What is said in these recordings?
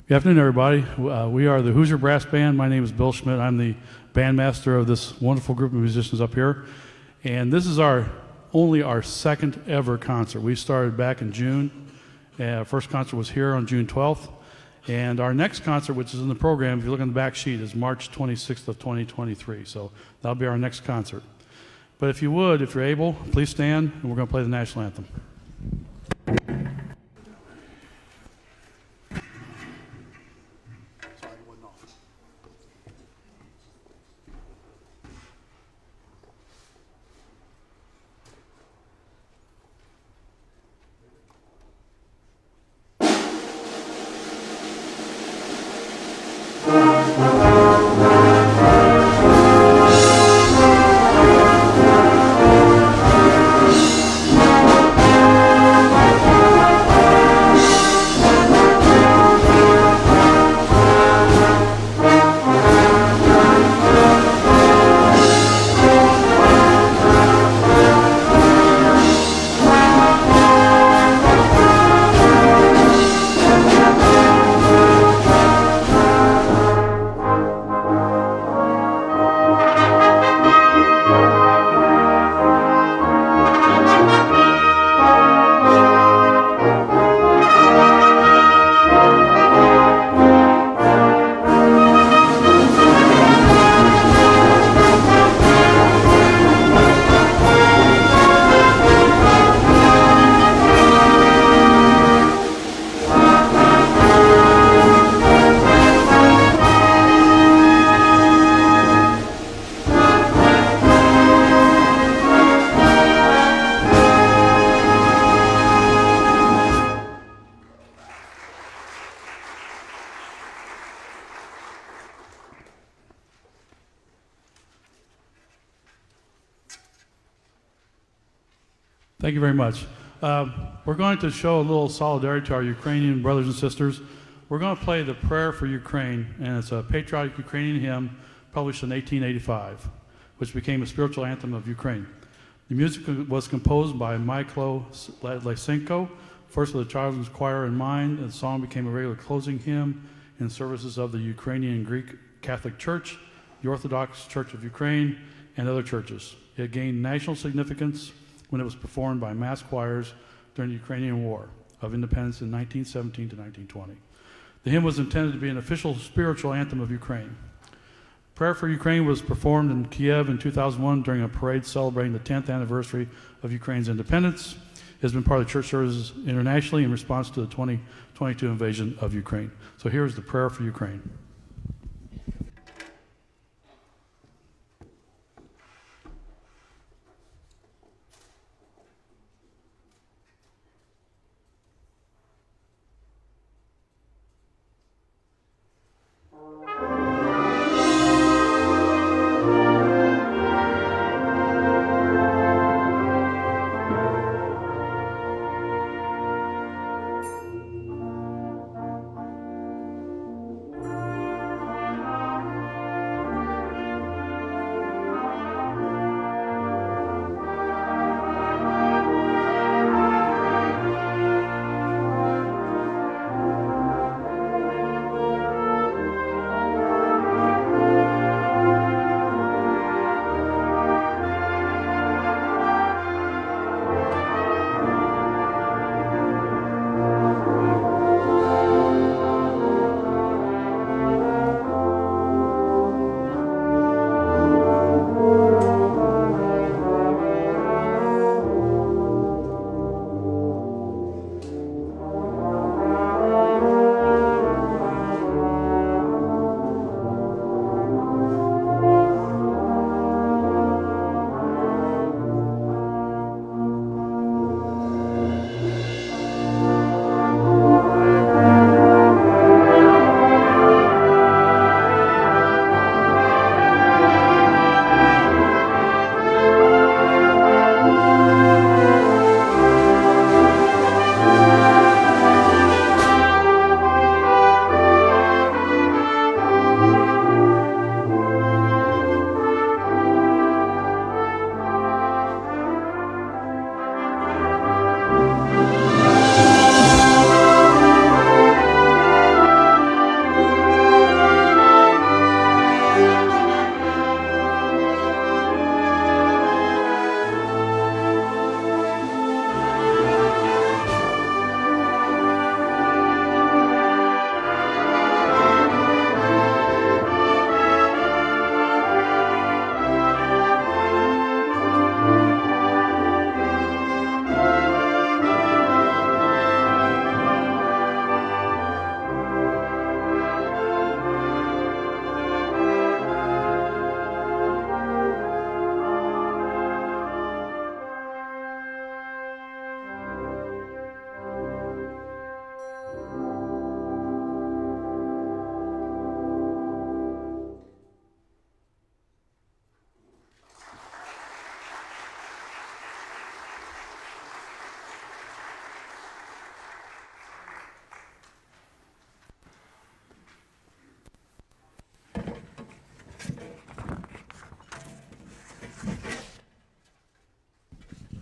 Good afternoon, everybody. We are the Hoosier Brass Band. My name is Bill Schmidt. I'm the bandmaster of this wonderful group of musicians up here. And this is only our second ever concert. We started back in June. Our first concert was here on June 12th. And our next concert, which is in the program, if you look on the back sheet, is March 26th of 2023. So that'll be our next concert. But if you would, if you're able, please stand, and we're going to play the national anthem. Thank you very much. We're going to show a little solidarity to our Ukrainian brothers and sisters. We're going to play the Prayer for Ukraine, and it's a patriotic Ukrainian hymn published in 1885, which became a spiritual anthem of Ukraine. The music was composed by Mykola Lysenko, first with the children's choir in mind, and the song became a regular closing hymn in services of the Ukrainian Greek Catholic Church, the Orthodox Church of Ukraine, and other churches. It gained national significance when it was performed by mass choirs during the Ukrainian War of Independence in 1917 to 1920. The hymn was intended to be an official spiritual anthem of Ukraine. Prayer for Ukraine was performed in Kiev in 2001 during a parade celebrating the 10th anniversary of Ukraine's independence. It has been part of church services internationally in response to the 2022 invasion of Ukraine. So here's the Prayer for Ukraine.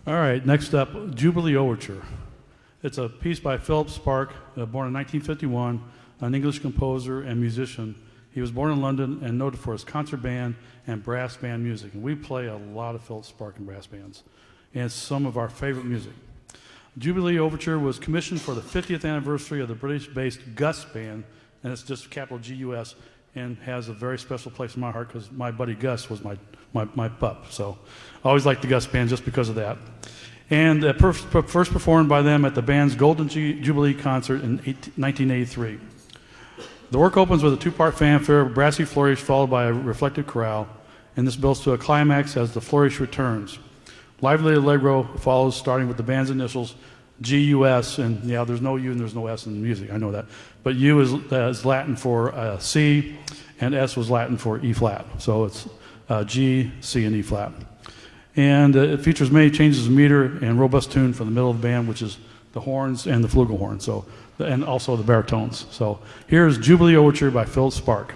All right, next up, Jubilee Overture. It's a piece by Philip Spark, born in 1951, an English composer and musician. He was born in London and noted for his concert band and brass band music. And we play a lot of Philip Spark and brass bands. And it's some of our favorite music. Jubilee Overture was commissioned for the 50th anniversary of the British-based Gus Band, and it's just capital G-U-S, and has a very special place in my heart because my buddy Gus was my pup. So I always liked the Gus Band just because of that. And first performed by them at the band's Golden Jubilee concert in 1983. The work opens with a two-part fanfare, brassy flourish followed by a reflective chorale, and this builds to a climax as the flourish returns. Lively Allegro follows, starting with the band's initials, G-U-S, and yeah, there's no U and there's no S in the music, I know that. But U is Latin for C, and S was Latin for E-flat. So it's G, C, and E-flat. And it features many changes of meter and robust tune for the middle of the band, which is the horns and the flugelhorn, so, and also the baritones. So here's Jubilee Overture by Philip Spark.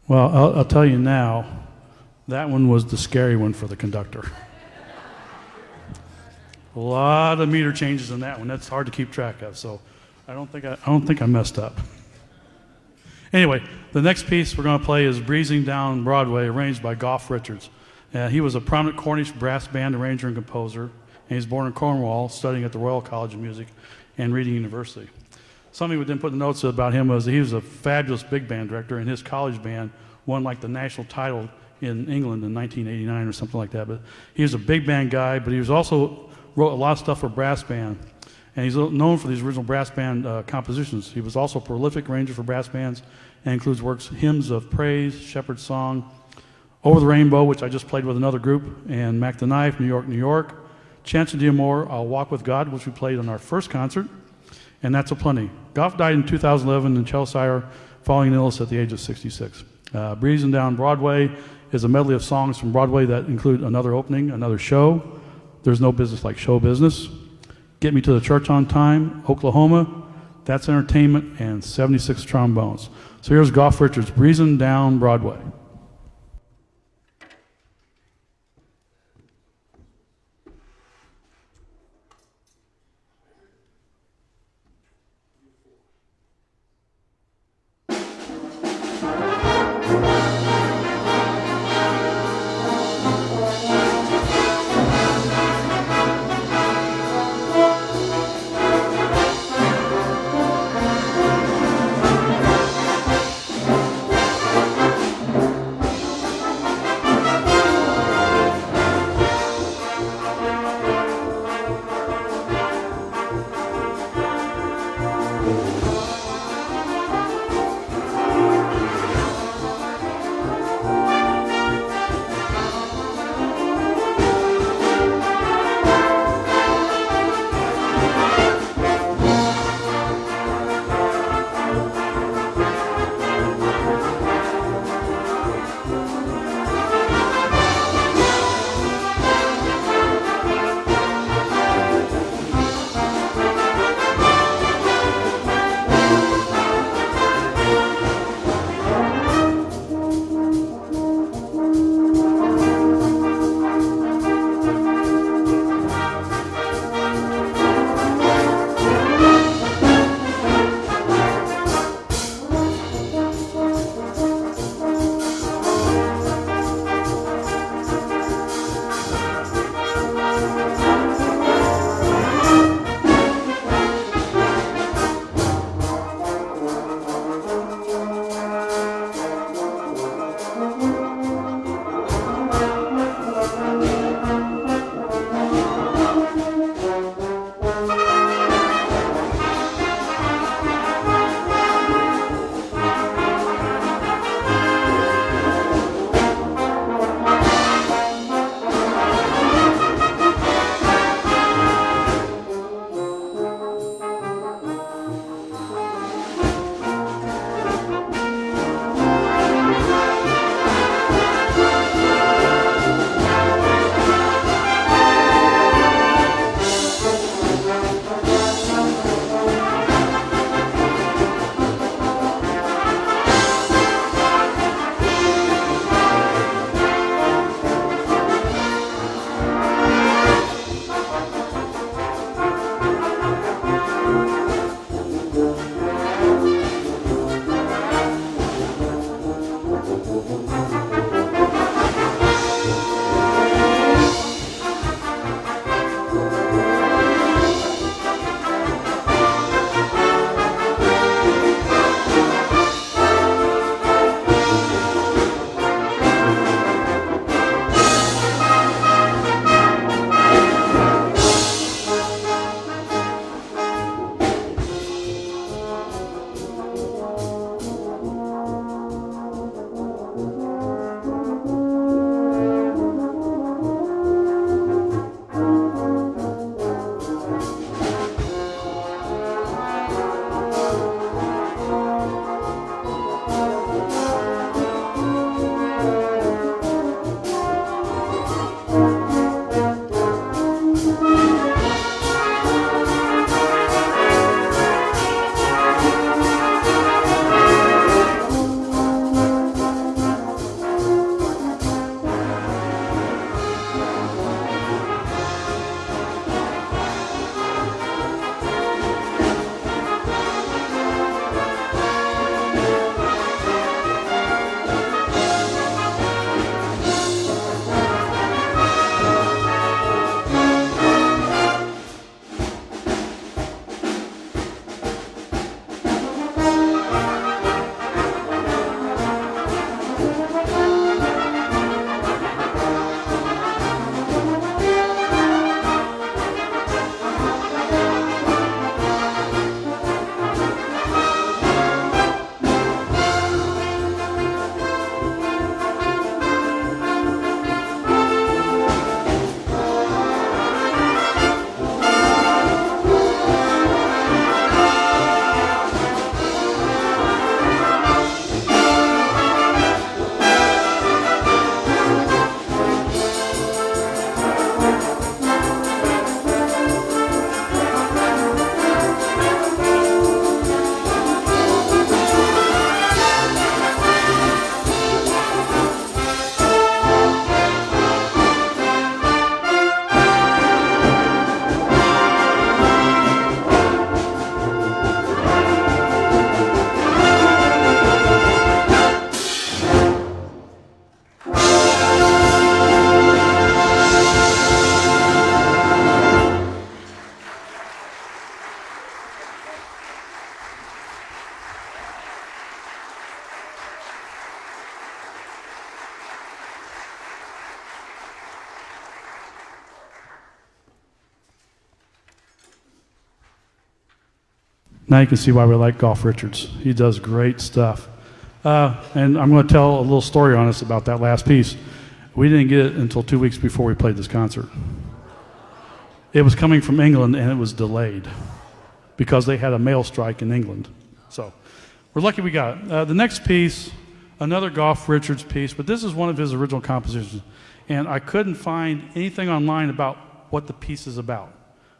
Well, I'll tell you now, that one was the scary one for the conductor. A lot of meter changes in that one. That's hard to keep track of. So I don't think I messed up. Anyway, the next piece we're going to play is "Breezing Down Broadway," arranged by Goff Richards. He was a prominent Cornish brass band arranger and composer, and he was born in Cornwall, studying at the Royal College of Music and Reading University. Something we didn't put in the notes about him was that he was a fabulous big band director, and his college band won like the national title in England in 1989 or something like that. But he was a big band guy, but he was also wrote a lot of stuff for brass band. And he's known for these original brass band compositions. He was also a prolific arranger for brass bands and includes works Hymns of Praise, Shepherd's Song, Over the Rainbow, which I just played with another group, and Mac the Knife, New York, New York, Chance of D'Amour, I'll Walk with God, which we played on our first concert, and that's a plenty. Goff died in 2011 in Chelsea, following an illness at the age of 66. Breezing Down Broadway is a medley of songs from Broadway that include Another Opening, Another Show, There's No Business Like Show Business, Get Me to the Church on Time, Oklahoma, That's Entertainment, and 76 Trombones. So here's Goff Richards, Breezing Down Broadway. Now you can see why we like Golf Richards. He does great stuff. And I'm going to tell a little story on us about that last piece. We didn't get it until 2 weeks before we played this concert. It was coming from England, and it was delayed because they had a mail strike in England. So we're lucky we got it. The next piece, another Golf Richards piece, but this is one of his original compositions. And I couldn't find anything online about what the piece is about,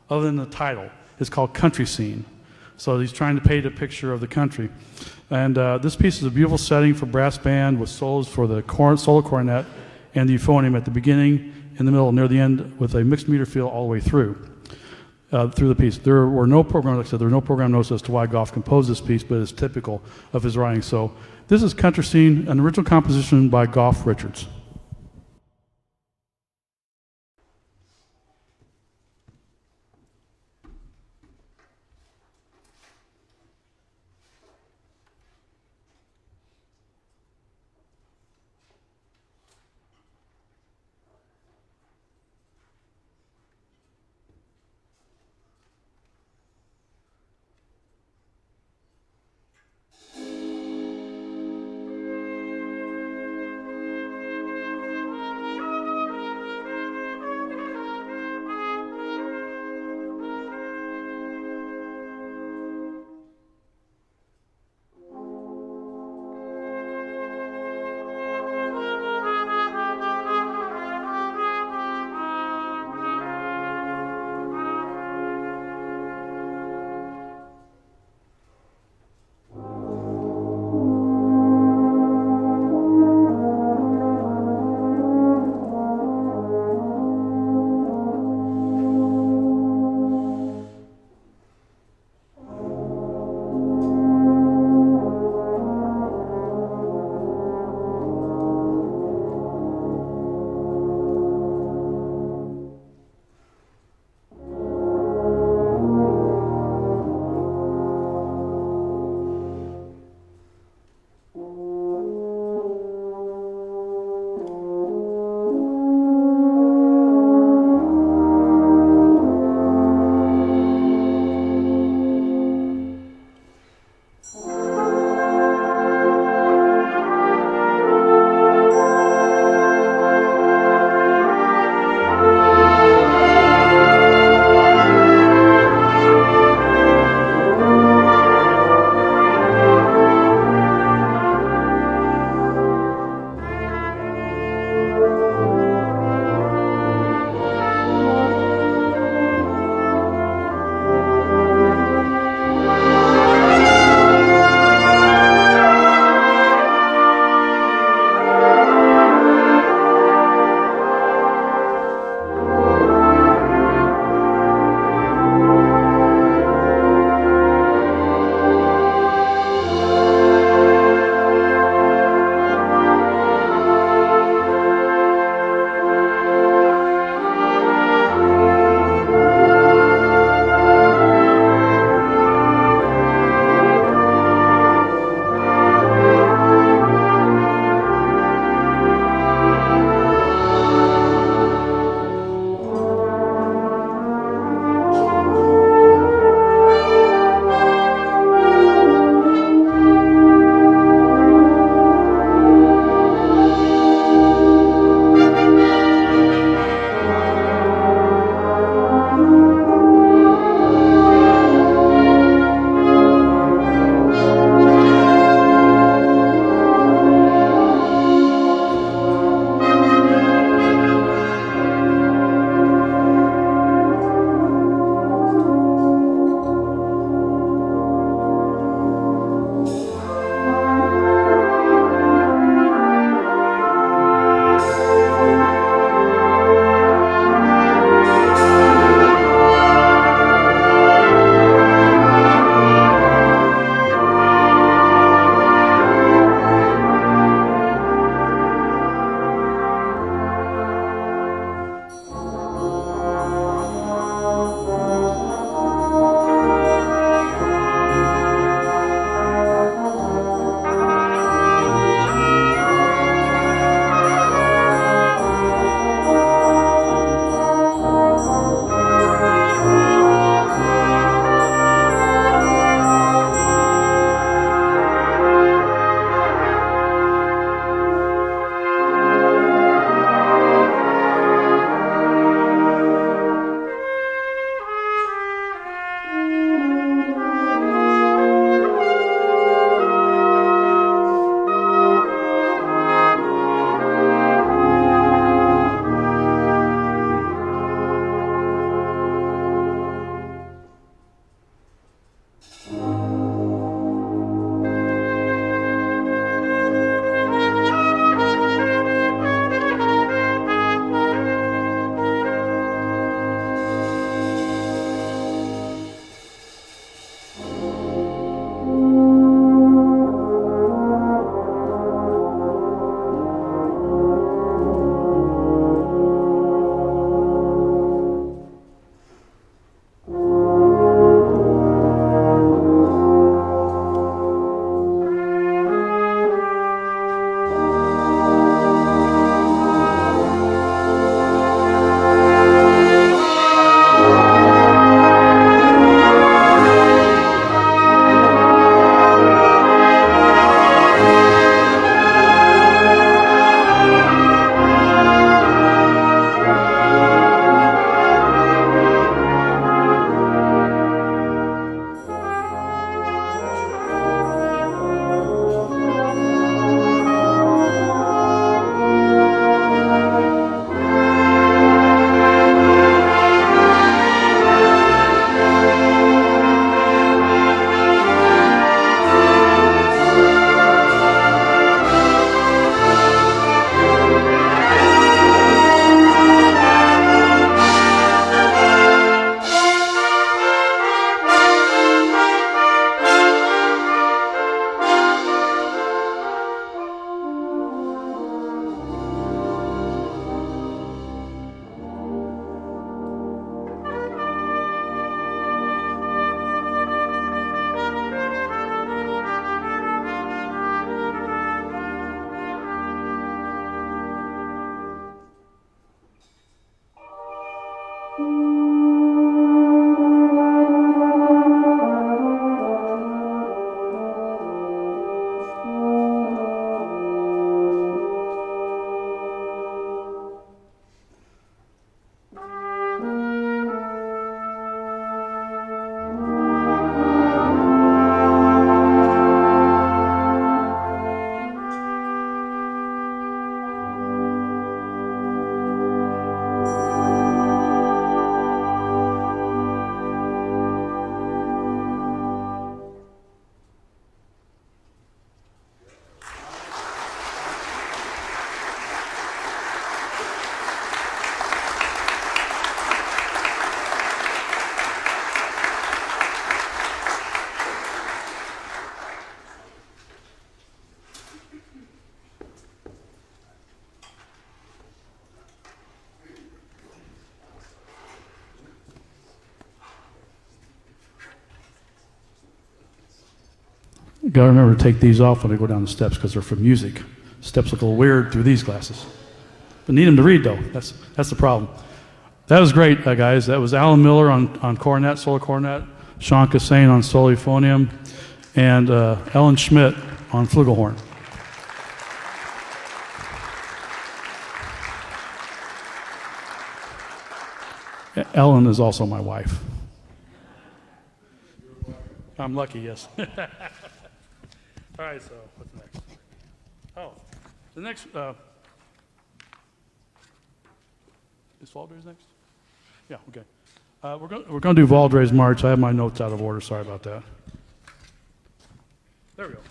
other than the title. It's called Country Scene. So he's trying to paint a picture of the country. And this piece is a beautiful setting for brass band with solos for the solo cornet and the euphonium at the beginning, in the middle, and near the end, with a mixed meter feel all the way through the piece. There were no program, like I said, there were no program notes as to why Goff composed this piece, but it's typical of his writing. So this is Country Scene, an original composition by Golf Richards. You gotta remember to take these off when they go down the steps because they're for music. Steps look a little weird through these glasses. But need them to read though, that's the problem. That was great, guys. That was Alan Miller on cornet, solo cornet, Sean Kassane on solo euphonium, and Ellen Schmidt on flugelhorn. Ellen is also my wife. I'm lucky, yes. All right, so what's next? Oh, the next, is Valdres next? Yeah, okay. We're going to do Valdres March. I have my notes out of order. Sorry about that. There we go.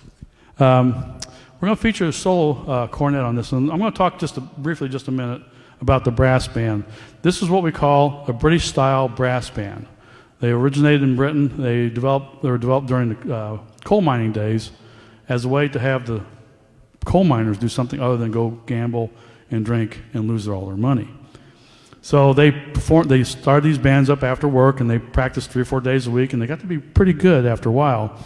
We're going to feature a solo cornet on this, and I'm going to talk briefly, just a minute, about the brass band. This is what we call a British-style brass band. They originated in Britain. They were developed during the coal mining days as a way to have the coal miners do something other than go gamble and drink and lose all their money. So they started these bands up after work, and they practiced 3 or 4 days a week, and they got to be pretty good after a while.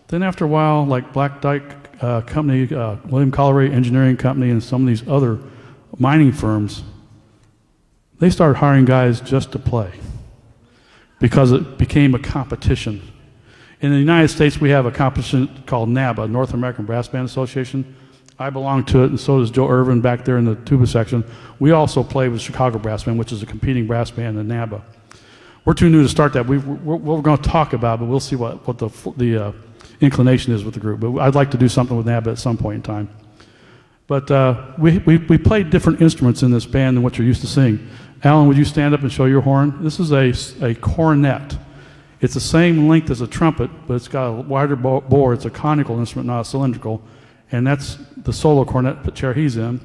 Then after a while, like Black Dyke Company, William Colleray Engineering Company, and some of these other mining firms, they started hiring guys just to play because it became a competition. In the United States, we have a competition called NABA, North American Brass Band Association. I belong to it, and so does Joe Irvin back there in the tuba section. We also play with Chicago Brass Band, which is a competing brass band in NABA. We're too new to start that. We're going to talk about, but we'll see what the inclination is with the group. But I'd like to do something with NABA at some point in time. But we play different instruments in this band than what you're used to seeing. Alan, would you stand up and show your horn? This is a cornet. It's the same length as a trumpet, but it's got a wider bore. It's a conical instrument, not a cylindrical. And that's the solo cornet chair he's in.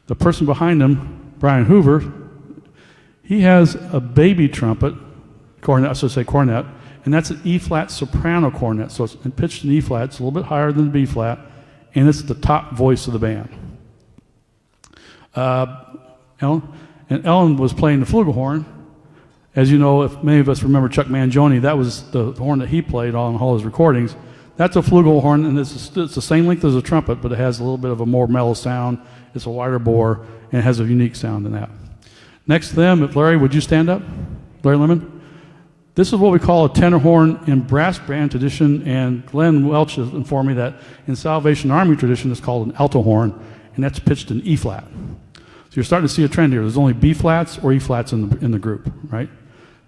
The person behind him, Brian Hoover, he has a baby trumpet, cornet, I should say cornet, and that's an E-flat soprano cornet. So it's pitched in E-flat. It's a little bit higher than the B-flat, and it's the top voice of the band. Ellen was playing the flugelhorn. As you know, if many of us remember Chuck Mangione, that was the horn that he played on all his recordings. That's a flugelhorn, and it's the same length as a trumpet, but it has a little bit of a more mellow sound. It's a wider bore, and it has a unique sound in that. Next to them, if Larry, would you stand up? Larry Lemon? This is what we call a tenor horn in brass band tradition, and Glenn Welch has informed me that in Salvation Army tradition, it's called an alto horn, and that's pitched in E-flat. So you're starting to see a trend here. There's only B-flats or E-flats in the group, right?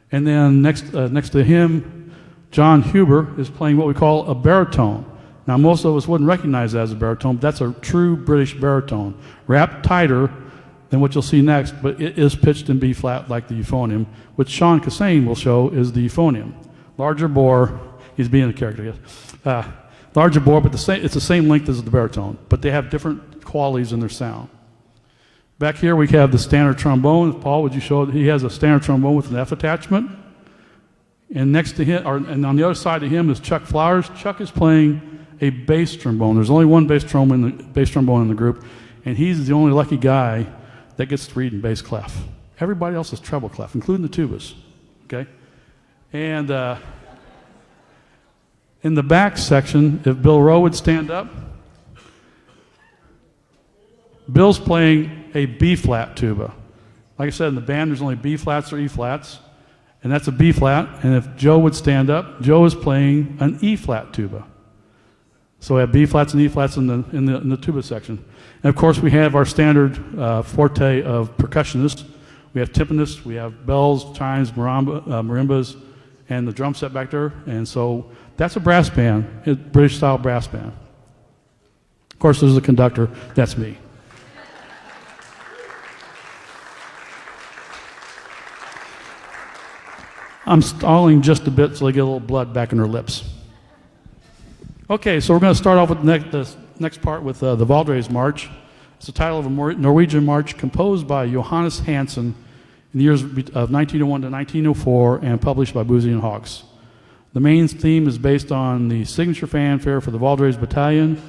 And then next to him, John Huber is playing what we call a baritone. Now, most of us wouldn't recognize that as a baritone, but that's a true British baritone, wrapped tighter than what you'll see next, but it is pitched in B-flat like the euphonium, which Sean Kassane will show is the euphonium. Larger bore, he's being a character, yes. Larger bore, but it's the same length as the baritone, but they have different qualities in their sound. Back here we have the standard trombone. Paul, would you show it? He has a standard trombone with an F attachment. And next to him, and on the other side of him is Chuck Flowers. Chuck is playing a bass trombone. There's only one bass trombone in the group, and he's the only lucky guy that gets to read in bass clef. Everybody else is treble clef, including the tubas. Okay? And in the back section, if Bill Rowe would stand up, Bill's playing a B-flat tuba. Like I said, in the band, there's only B flats or E flats, and that's a B flat. And if Joe would stand up, Joe is playing an E flat tuba. So we have B flats and E flats in the tuba section. And of course, we have our standard forte of percussionists. We have timpanists, we have bells, chimes, marimbas, and the drum set back there. And so that's a brass band, a British style brass band. Of course, there's the conductor. That's me. I'm stalling just a bit so they get a little blood back in their lips. Okay, so we're going to start off with the next part with the Valdres March. It's the title of a Norwegian march composed by Johannes Hansen in the years of 1901 to 1904 and published by Boosey and Hawkes. The main theme is based on the signature fanfare for the Valdres Battalion,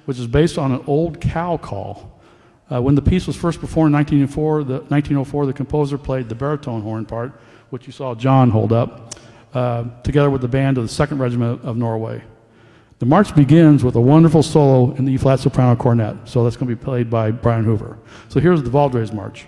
which is based on an old cow call. When the piece was first performed in 1904, the composer played the baritone horn part, which you saw John hold up, together with the band of the 2nd Regiment of Norway. The march begins with a wonderful solo in the E-flat soprano cornet, so that's going to be played by Brian Hoover. So here's the Valdres March.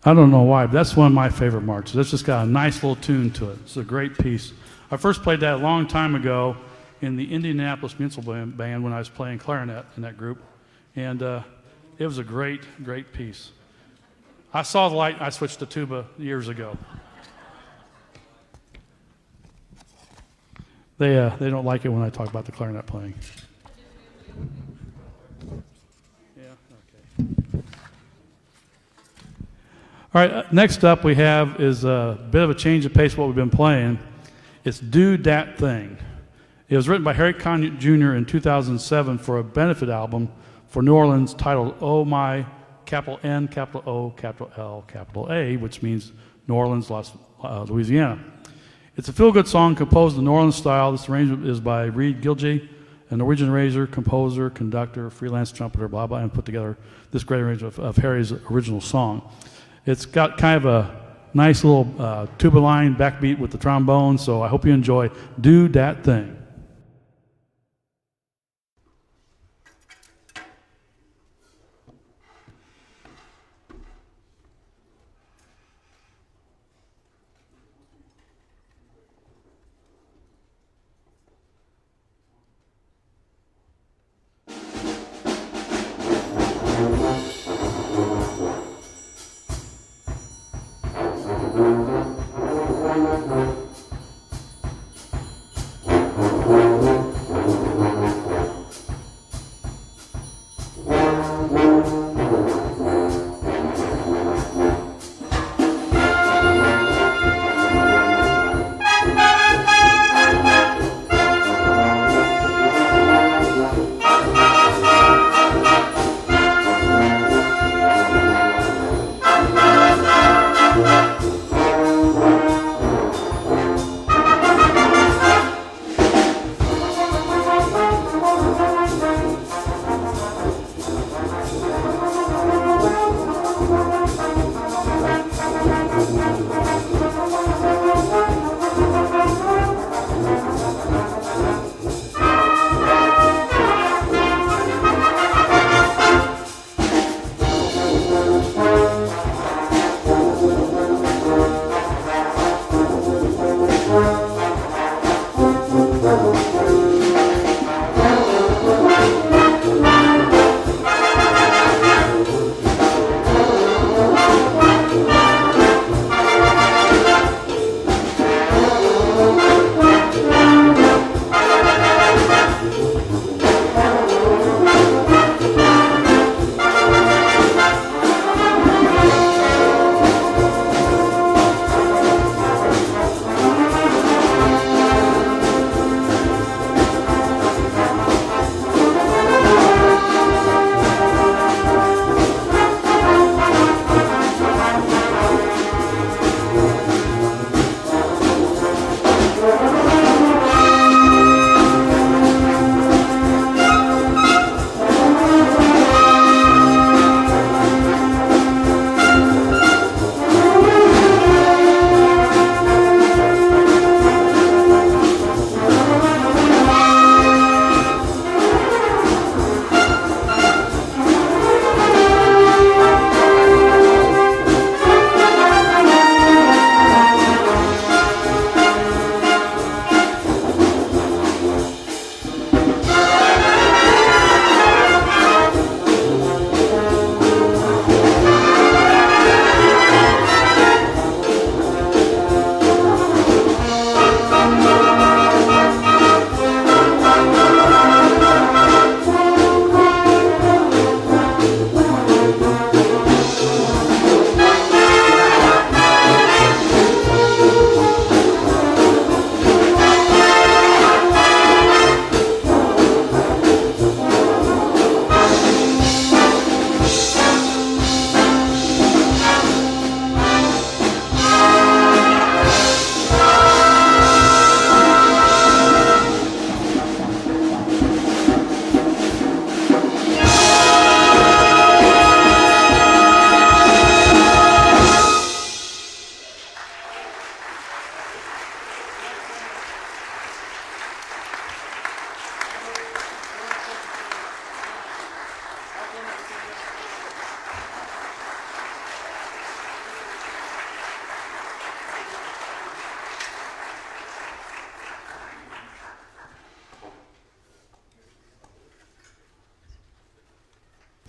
I don't know why, but that's one of my favorite marches. It's just got a nice little tune to it. It's a great piece. I first played that a long time ago in the Indianapolis Municipal Band when I was playing clarinet in that group, and it was a great, great piece. I saw the light. I switched to tuba years ago. They don't like it when I talk about the clarinet playing. Yeah, okay. All right, next up we have is a bit of a change of pace of what we've been playing. It's Do Dat Thing. It was written by Harry Connick Jr. in 2007 for a benefit album for New Orleans titled Oh My, capital N, capital O, capital L, capital A, which means New Orleans, Louisiana. It's a feel-good song composed in the New Orleans style. This arrangement is by Reed Gilgy, a Norwegian arranger, composer, conductor, freelance trumpeter, blah, blah, and put together this great arrangement of Harry's original song. It's got kind of a nice little tuba line backbeat with the trombone, so I hope you enjoy Do Dat Thing.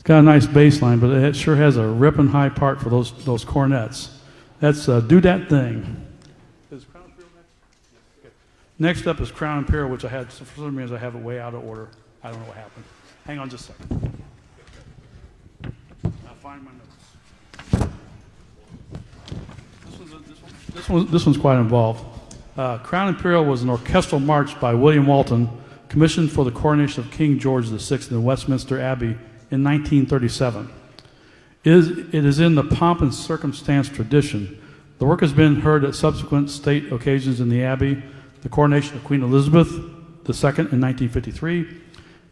got a nice bass line, but it sure has a ripping high part for those cornets. That's Do That Thing. Is Crown Imperial next? Okay. Next up is Crown Imperial, which I had, for some reason I have it way out of order. I don't know what happened. Hang on just a second. I'll find my notes. This one's quite involved. Crown Imperial was an orchestral march by William Walton, commissioned for the coronation of King George VI in Westminster Abbey in 1937. It is in the pomp and circumstance tradition. The work has been heard at subsequent state occasions in the Abbey, the coronation of Queen Elizabeth II in 1953,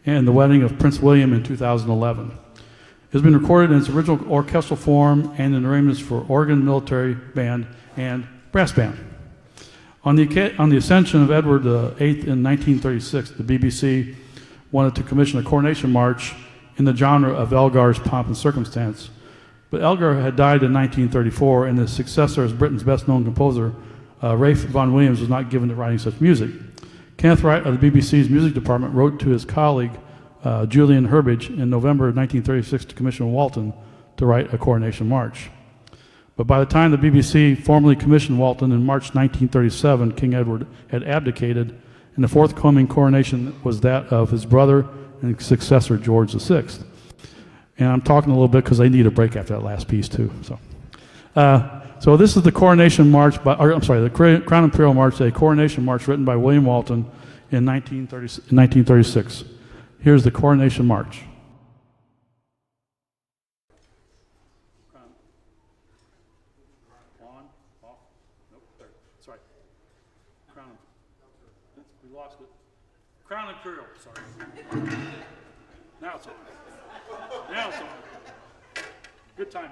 and the wedding of Prince William in 2011. It has been recorded in its original orchestral form and in arrangements for organ, military band, and brass band. On the ascension of Edward VIII in 1936, the BBC wanted to commission a coronation march in the genre of Elgar's Pomp and Circumstance. But Elgar had died in 1934, and his successor as Britain's best-known composer, Ralph Vaughan Williams, was not given to writing such music. Kenneth Wright of the BBC's music department wrote to his colleague, Julian Herbage, in November of 1936 to commission Walton to write a coronation march. But by the time the BBC formally commissioned Walton in March 1937, King Edward had abdicated, and the forthcoming coronation was that of his brother and successor, George VI. And I'm talking a little bit because I need a break after that last piece too. So this is the coronation march, the Crown Imperial March, a coronation march written by William Walton in 1936. Here's the coronation march. On, off, nope, there, sorry. Crown, we lost it. Crown Imperial, sorry. Now it's on. Now it's on. Good timing.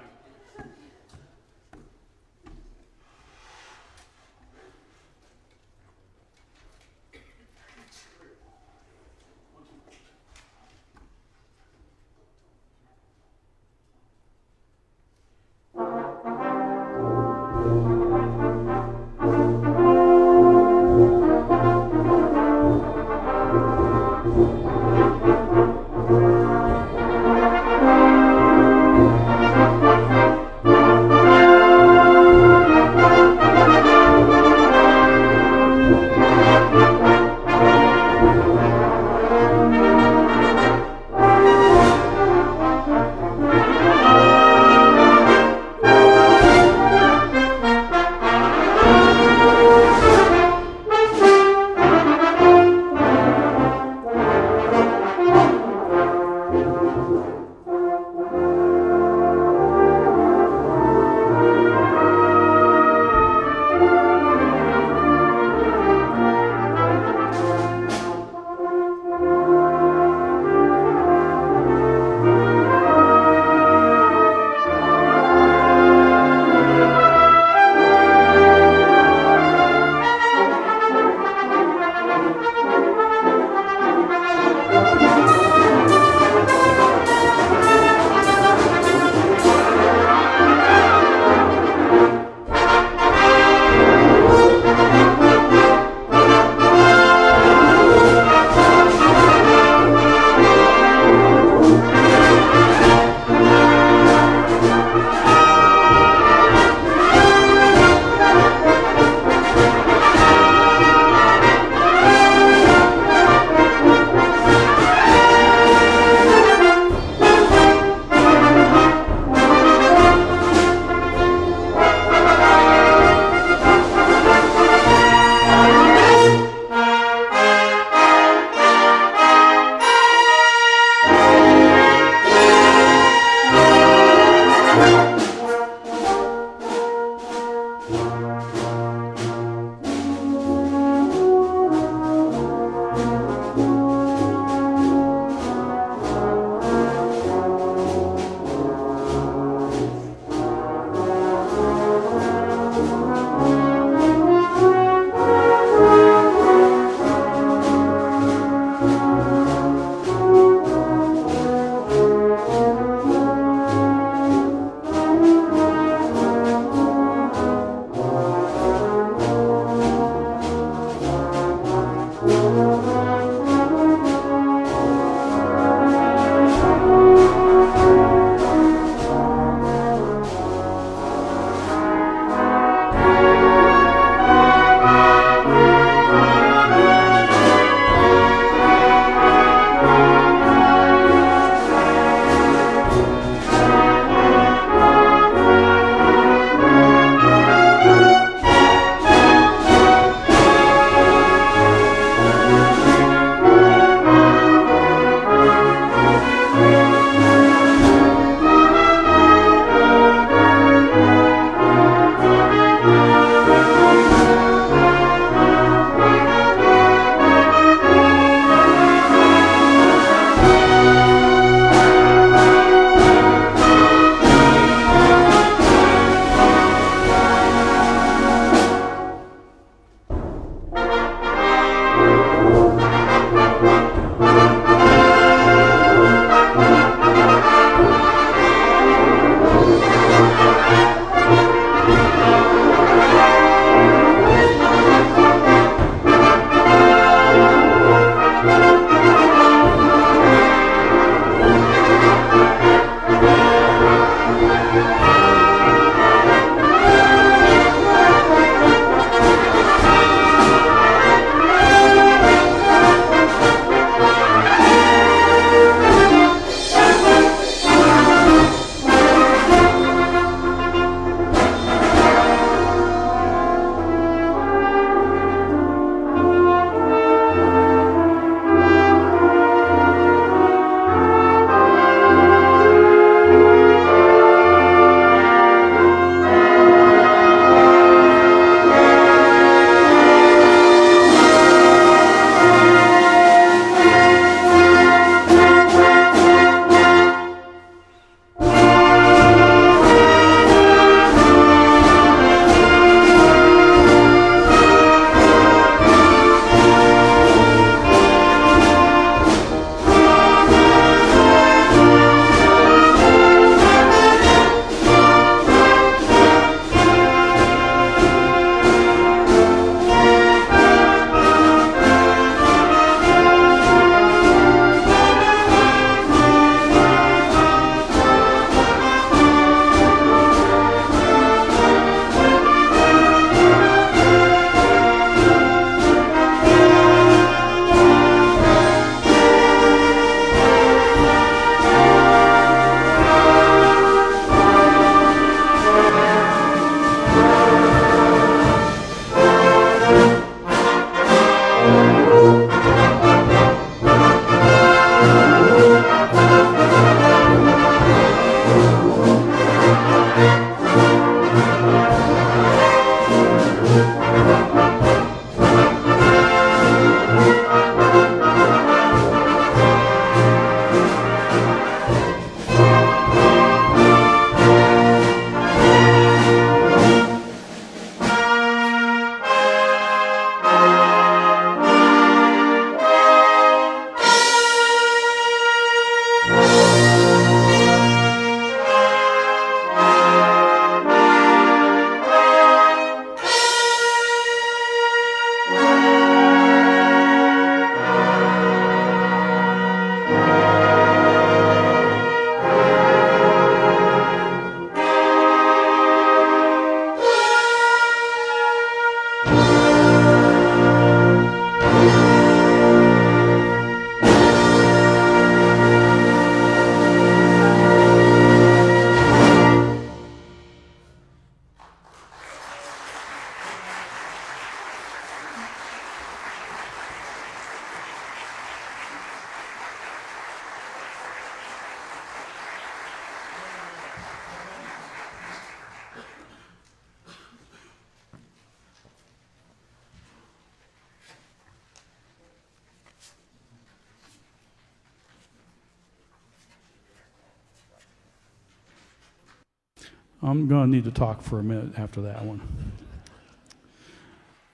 I'm going to need to talk for a minute after that one.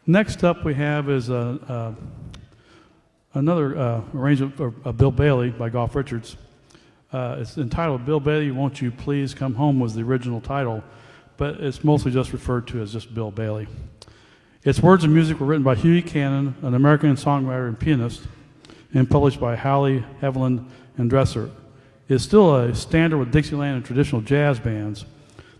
Next up we have is another arrangement of Bill Bailey by Goff Richards. It's entitled Bill Bailey, Won't You Please Come Home was the original title, but it's mostly just referred to as just Bill Bailey. Its words and music were written by Huey Cannon, an American songwriter and pianist, and published by Howley, Haviland, and Dresser. It's still a standard with Dixieland and traditional jazz bands.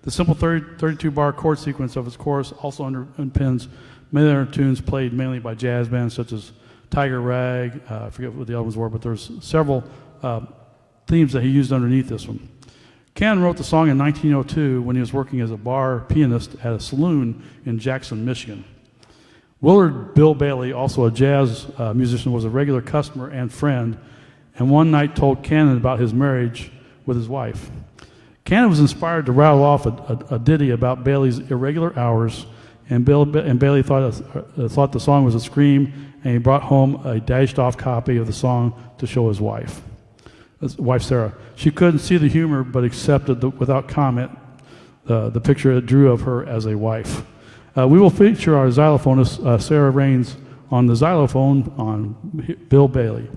The simple 32-bar chord sequence of its chorus also underpins many other tunes played mainly by jazz bands such as Tiger Rag, I forget what the other ones were, but there's several themes that he used underneath this one. Cannon wrote the song in 1902 when he was working as a bar pianist at a saloon in Jackson, Michigan. Willard Bill Bailey, also a jazz musician, was a regular customer and friend, and one night told Cannon about his marriage with his wife. Cannon was inspired to rattle off a ditty about Bailey's irregular hours, and Bailey thought the song was a scream, and he brought home a dashed-off copy of the song to show his wife Sarah. She couldn't see the humor, but accepted without comment the picture it drew of her as a wife. We will feature our xylophonist, Sarah Rains, on the xylophone on Bill Bailey.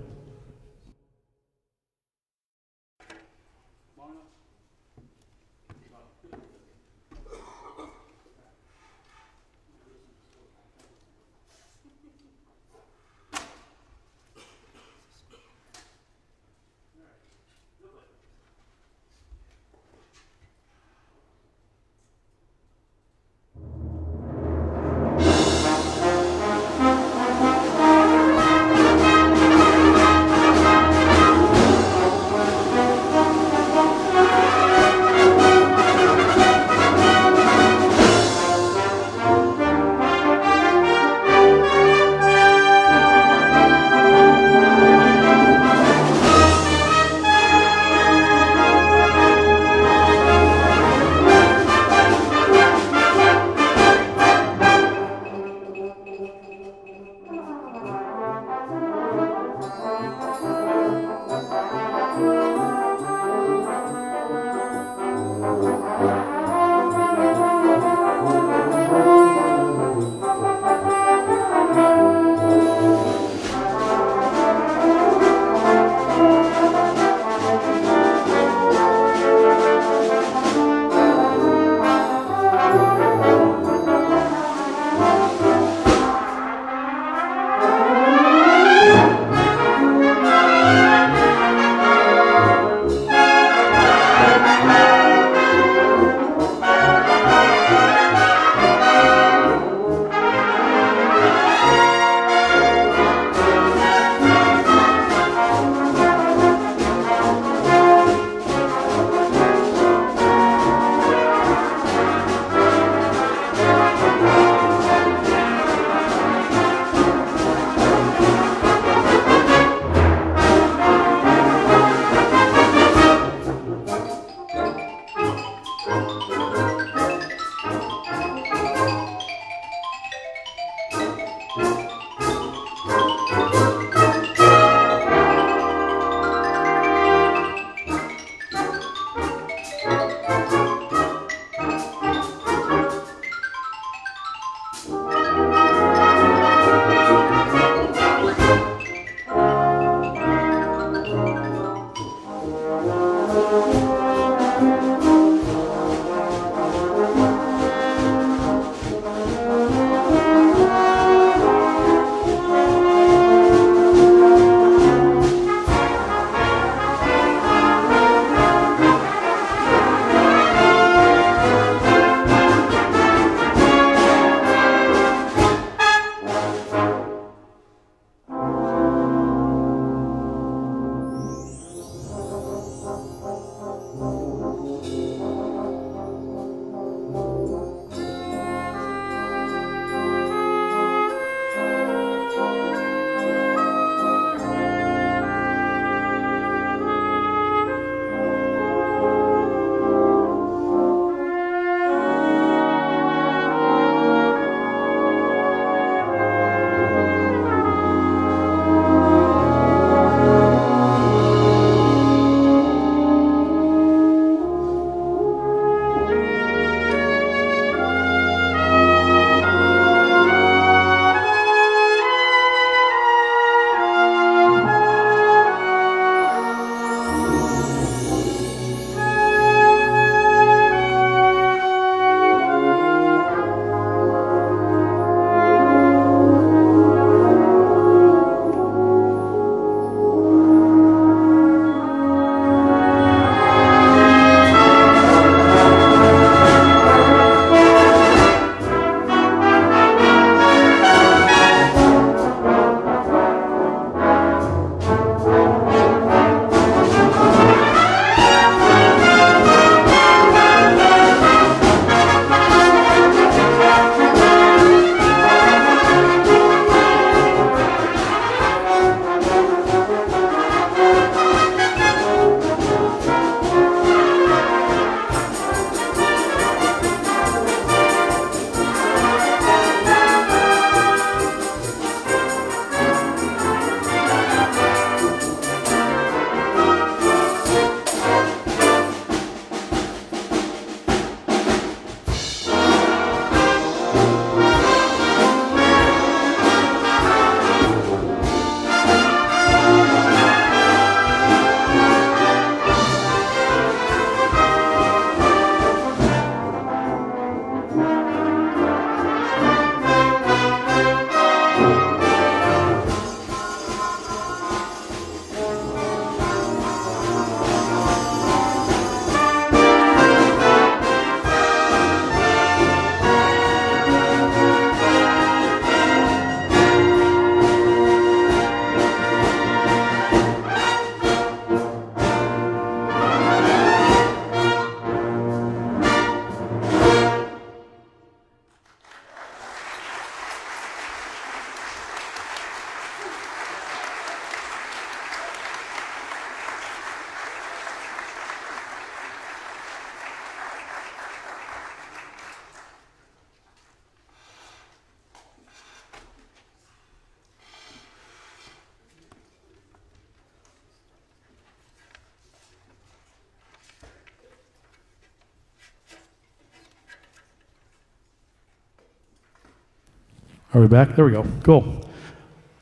Are we back? There we go. Cool.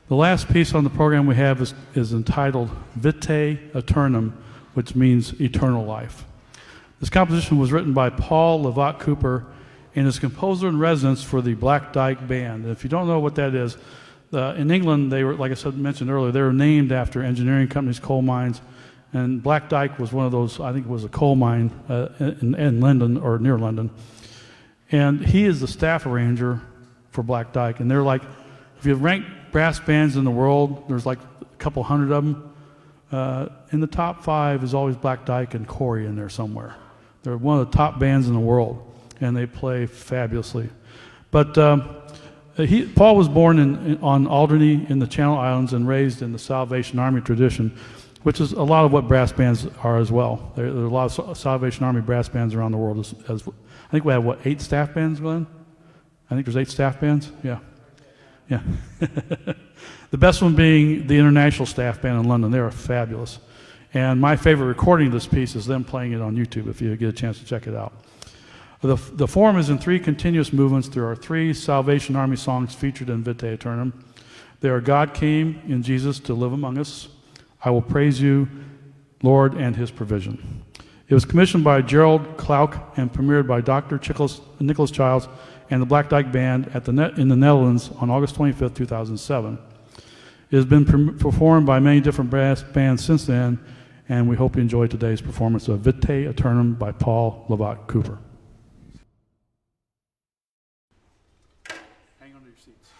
The last piece on the program we have is entitled Vitae Aeternum, which means eternal life. This composition was written by Paul Lavatt Cooper and is composer in residence for the Black Dyke Band. And if you don't know what that is, in England, they were, like I said, mentioned earlier, they were named after engineering companies, coal mines, and Black Dyke was one of those. I think it was a coal mine in London or near London. And he is the staff arranger for Black Dyke. And they're like, if you rank brass bands in the world, there's like a couple hundred of them. In the top 5 is always Black Dyke and Corey in there somewhere. They're one of the top bands in the world, and they play fabulously. But Paul was born on Alderney in the Channel Islands and raised in the Salvation Army tradition, which is a lot of what brass bands are as well. There are a lot of Salvation Army brass bands around the world. I think we have, 8 staff bands, Glenn? I think there's 8 staff bands? Yeah. The best one being the International Staff Band in London. They are fabulous. And my favorite recording of this piece is them playing it on YouTube, if you get a chance to check it out. The form is in 3 continuous movements. There are 3 Salvation Army songs featured in Vitae Aeternum. They are God Came in Jesus to Live Among Us, I Will Praise You, Lord, and His Provision. It was commissioned by Gerald Klauck and premiered by Dr. Nicholas Childs and the Black Dyke Band in the Netherlands on August 25, 2007. It has been performed by many different brass bands since then, and we hope you enjoy today's performance of Vitae Aeternum by Paul Lovat Cooper. Hang on to your seats.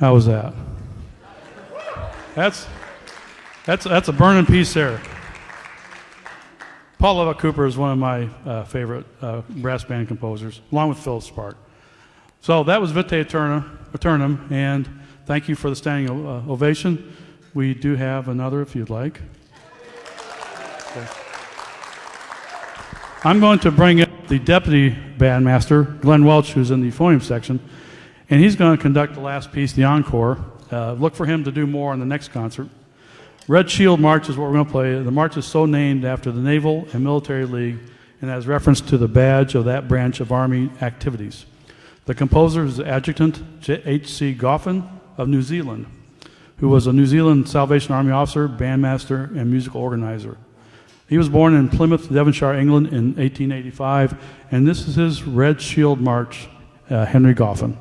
How was that? That's a burning piece there. Paul Lovett Cooper is one of my favorite brass band composers, along with Philip Spark. So that was Vitae Aeternam, and thank you for the standing ovation. We do have another if you'd like. Okay. I'm going to bring in the deputy bandmaster, Glenn Welch, who's in the euphonium section, and he's going to conduct the last piece, the encore. Look for him to do more in the next concert. Red Shield March is what we're going to play. The march is so named after the Naval and Military League and has reference to the badge of that branch of Army activities. The composer is Adjutant H.C. Goffin of New Zealand, who was a New Zealand Salvation Army officer, bandmaster, and musical organizer. He was born in Plymouth, Devonshire, England in 1885, and this is his Red Shield March, Henry Goffin.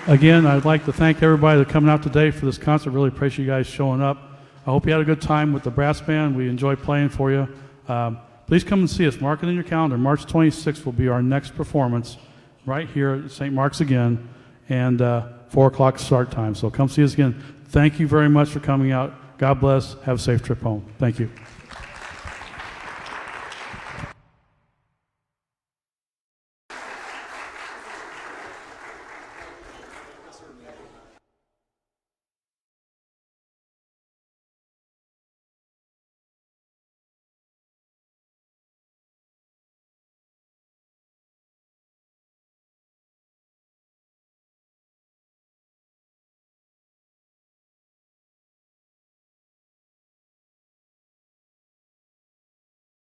Again, I'd like to thank everybody that's coming out today for this concert. Really appreciate you guys showing up. I hope you had a good time with the brass band. We enjoy playing for you. Please come and see us. Mark it in your calendar. March 26th will be our next performance right here at St. Mark's again. and 4 o'clock start time. So come see us again. Thank you very much for coming out. God bless. Have a safe trip home. Thank you.